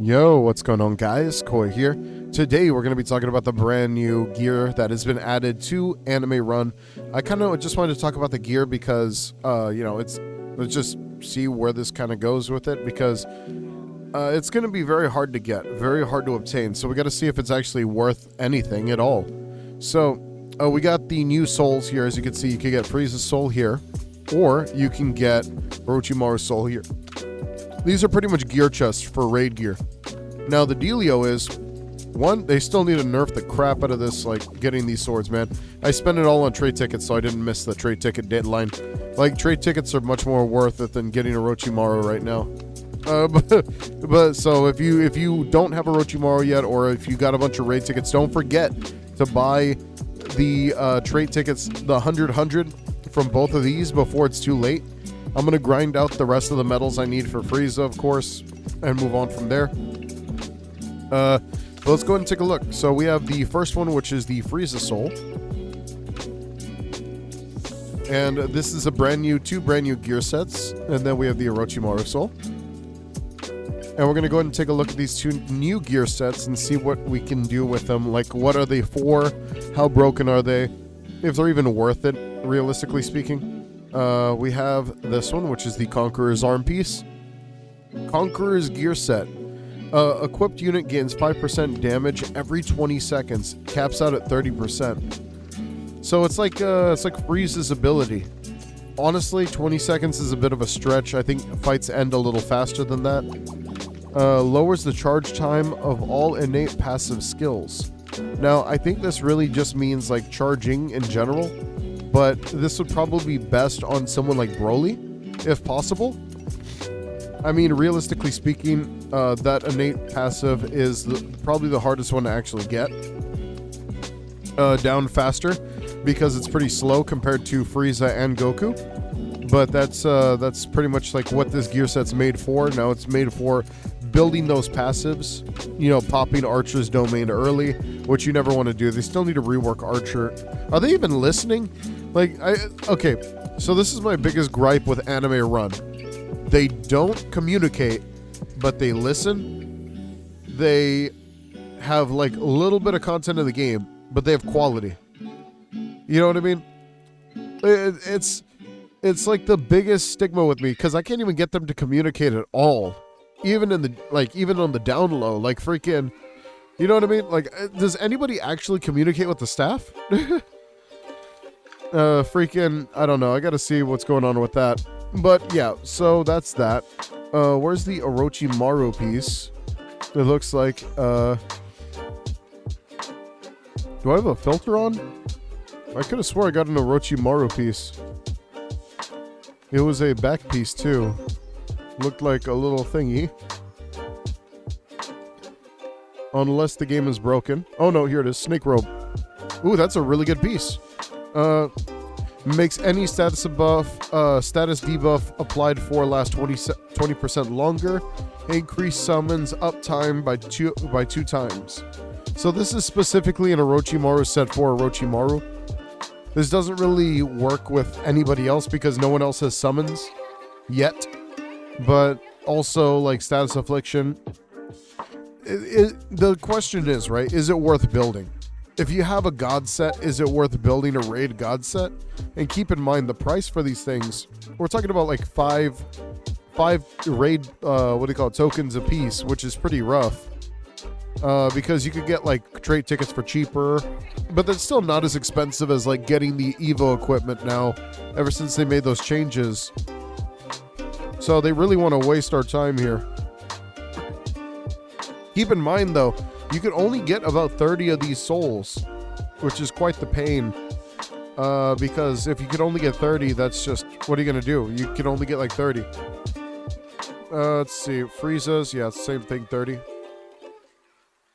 Yo, what's going on, guys? Koi here. Today we're going to be talking about the brand new gear that has been added to Anime Run. I kind of just wanted to talk about the gear because, let's just see where this kind of goes with it, because it's going to be very hard to get, very hard to obtain. So we got to see if it's actually worth anything at all. So we got the new souls here. As you can see, you can get Frieza's soul here, or you can get Orochimaru's soul here. These are pretty much gear chests for raid gear. Now the dealio is, one, they still need to nerf the crap out of this, like, getting these swords, man. I spent it all on trade tickets, so I didn't miss the trade ticket deadline. Like, trade tickets are much more worth it than getting Orochimaru right now. But so if you don't have Orochimaru yet, or if you got a bunch of raid tickets, don't forget to buy the trade tickets, the 100 from both of these before it's too late. I'm going to grind out the rest of the medals I need for Frieza, of course, and move on from there. But let's go ahead and take a look. So we have the first one, which is the Frieza Soul. And this is two brand new gear sets. And then we have the Orochimaru Soul. And we're going to go ahead and take a look at these two new gear sets and see what we can do with them. Like, what are they for? How broken are they? If they're even worth it, realistically speaking. We have this one, which is the Conqueror's Arm Piece. Conqueror's Gear Set. Equipped unit gains 5% damage every 20 seconds. Caps out at 30%. So it's like Frieza's ability. Honestly, 20 seconds is a bit of a stretch. I think fights end a little faster than that. Lowers the charge time of all innate passive skills. Now, I think this really just means like charging in general, but this would probably be best on someone like Broly, if possible. I mean, realistically speaking, that innate passive is probably the hardest one to actually get down faster, because it's pretty slow compared to Frieza and Goku. But that's pretty much like what this gear set's made for. Now it's made for building those passives, popping Archer's domain early, which you never want to do. They still need to rework Archer. Are they even listening? Okay, so this is my biggest gripe with Anime Run. They don't communicate, but they listen. They have like a little bit of content in the game, but they have quality. You know what I mean? It's like the biggest stigma with me, because I can't even get them to communicate at all. Even on the down low, like freaking, you know what I mean? Like, does anybody actually communicate with the staff? Freaking, I don't know. I gotta see what's going on with that. But yeah, so that's that. Where's the Orochimaru piece? It looks like, do I have a filter on? I could have swore I got an Orochimaru piece. It was a back piece too. Looked like a little thingy. Unless the game is broken. Oh no, here it is. Snake robe. Ooh, that's a really good piece. Makes any status debuff applied for last 20% longer. Increase summons uptime by two times. So this is specifically an Orochimaru set for Orochimaru. This doesn't really work with anybody else because no one else has summons yet. But also, like, status affliction. The question is, right, is it worth building? If you have a god set, is it worth building a raid god set? And keep in mind the price for these things. We're talking about like five raid tokens a piece, which is pretty rough. Because you could get like trade tickets for cheaper, but that's still not as expensive as like getting the Evo equipment now, ever since they made those changes. So they really want to waste our time here. Keep in mind though, you can only get about 30 of these souls, which is quite the pain. Because if you could only get 30, that's just, what are you going to do? You can only get like 30. Let's see, Frieza's, yeah, same thing, 30.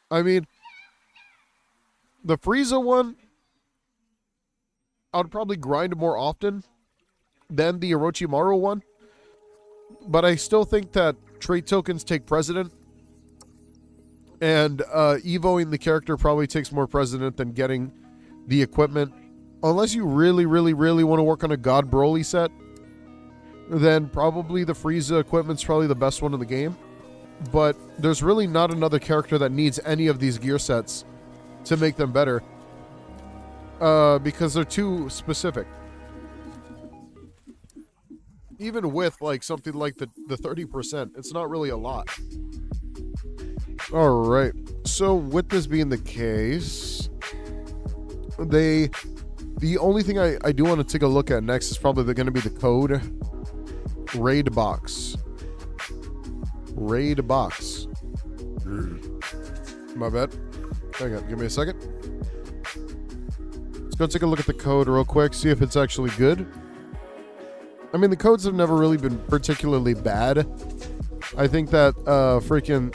I mean, the Frieza one, I would probably grind more often than the Orochimaru one. But I still think that trait tokens take precedent. And evoing the character probably takes more precedent than getting the equipment. Unless you really, really, really want to work on a God Broly set, then probably the Frieza equipment's probably the best one in the game. but there's really not another character that needs any of these gear sets to make them better, because they're too specific. Even with like something like the 30%, it's not really a lot. All right. So with this being the case, the only thing I do want to take a look at next is probably going to be the code raid box. Raid box. My bad. Hang on, give me a second. Let's go take a look at the code real quick, see if it's actually good. I mean, the codes have never really been particularly bad. I think that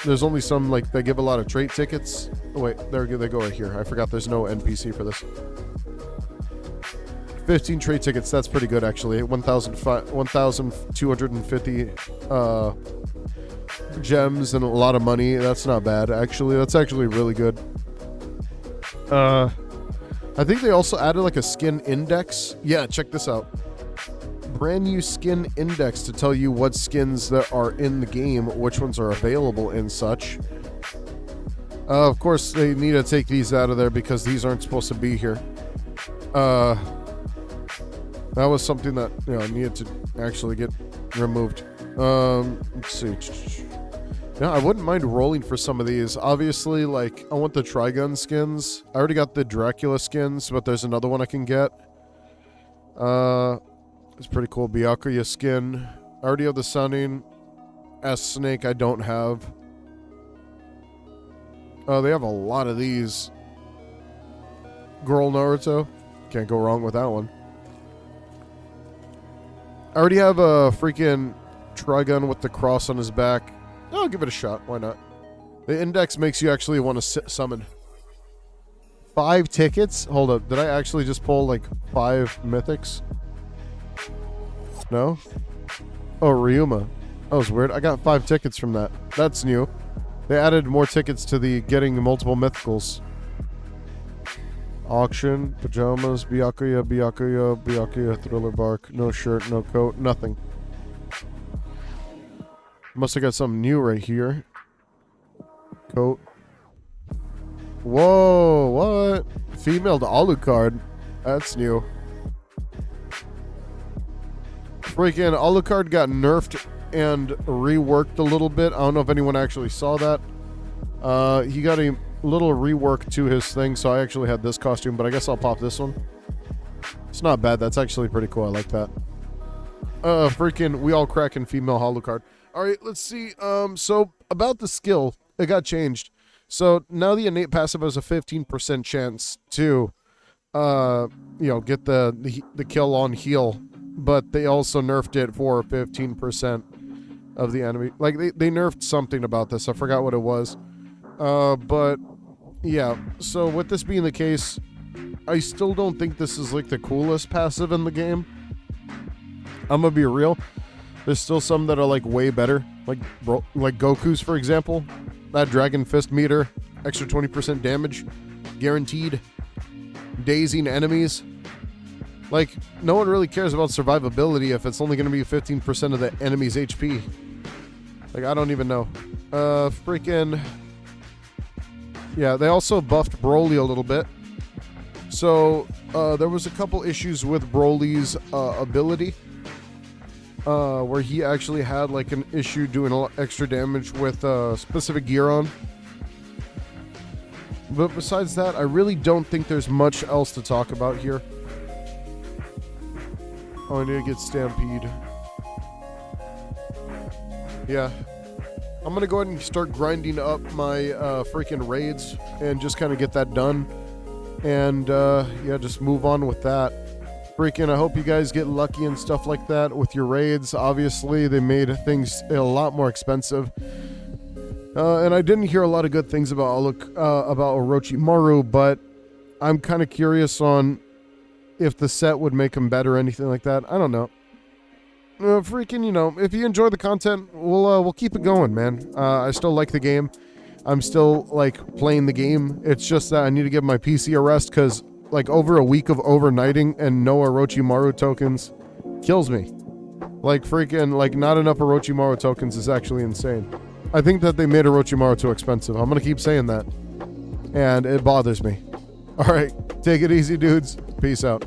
there's only some, like, they give a lot of trait tickets. Oh wait, there they go right here. I forgot there's no NPC for this. 15 trait tickets, that's pretty good actually. 1,250 gems and a lot of money. That's not bad actually. That's actually really good. I think they also added like a skin index. Yeah, check this out. Brand new skin index to tell you what skins that are in the game, which ones are available and such. Of course, they need to take these out of there because these aren't supposed to be here. That was something that, you know, needed to actually get removed. Let's see. Yeah, I wouldn't mind rolling for some of these. Obviously, like, I want the Trigun skins. I already got the Dracula skins, but there's another one I can get. It's pretty cool. Byakuya skin. I already have the Sunning. S-Snake I don't have. They have a lot of these. Girl Naruto. Can't go wrong with that one. I already have a freaking Trigun with the cross on his back. I'll give it a shot. Why not? The index makes you actually want to summon. 5 tickets? Hold up. Did I actually just pull like 5 mythics? No? Oh, Ryuma. That was weird. I got 5 tickets from that. That's new. They added more tickets to the getting multiple mythicals. Auction, pajamas, Byakuya, Thriller Bark, no shirt, no coat, nothing. Must have got something new right here. Coat. Whoa, what? Female to Alukard. That's new. Freaking Alukard got nerfed and reworked a little bit. I don't know if anyone actually saw that. He got a little rework to his thing, so I actually had this costume, but I guess I'll pop this one. It's not bad. That's actually pretty cool. I like that. Freaking we all cracking female Alukard. All right, let's see. So about the skill, it got changed. So now the innate passive has a 15% chance to, get the kill on heal, but they also nerfed it for 15% of the enemy. Like they nerfed something about this. I forgot what it was. But yeah. So with this being the case, I still don't think this is like the coolest passive in the game. I'm gonna be real. There's still some that are like way better, like Goku's, for example. That Dragon Fist meter, extra 20% damage, guaranteed. Dazing enemies. Like, no one really cares about survivability if it's only going to be 15% of the enemy's HP. Like, I don't even know. Freaking... Yeah, they also buffed Broly a little bit. So, there was a couple issues with Broly's ability. Where he actually had like an issue doing a lot extra damage with specific gear on. But besides that, I really don't think there's much else to talk about here. Oh, I need to get Stampede. Yeah. I'm going to go ahead and start grinding up my freaking raids and just kind of get that done. And yeah, just move on with that. Freaking, I hope you guys get lucky and stuff like that with your raids. Obviously, they made things a lot more expensive. And I didn't hear a lot of good things about Orochimaru, but I'm kind of curious on if the set would make him better or anything like that. I don't know. Freaking, if you enjoy the content, we'll keep it going, man. I still like the game. I'm still, like, playing the game. It's just that I need to give my PC a rest because... like over a week of overnighting and no Orochimaru tokens kills me. Like freaking, like not enough Orochimaru tokens is actually insane. I think that they made Orochimaru too expensive. I'm going to keep saying that. And it bothers me. All right. Take it easy, dudes. Peace out.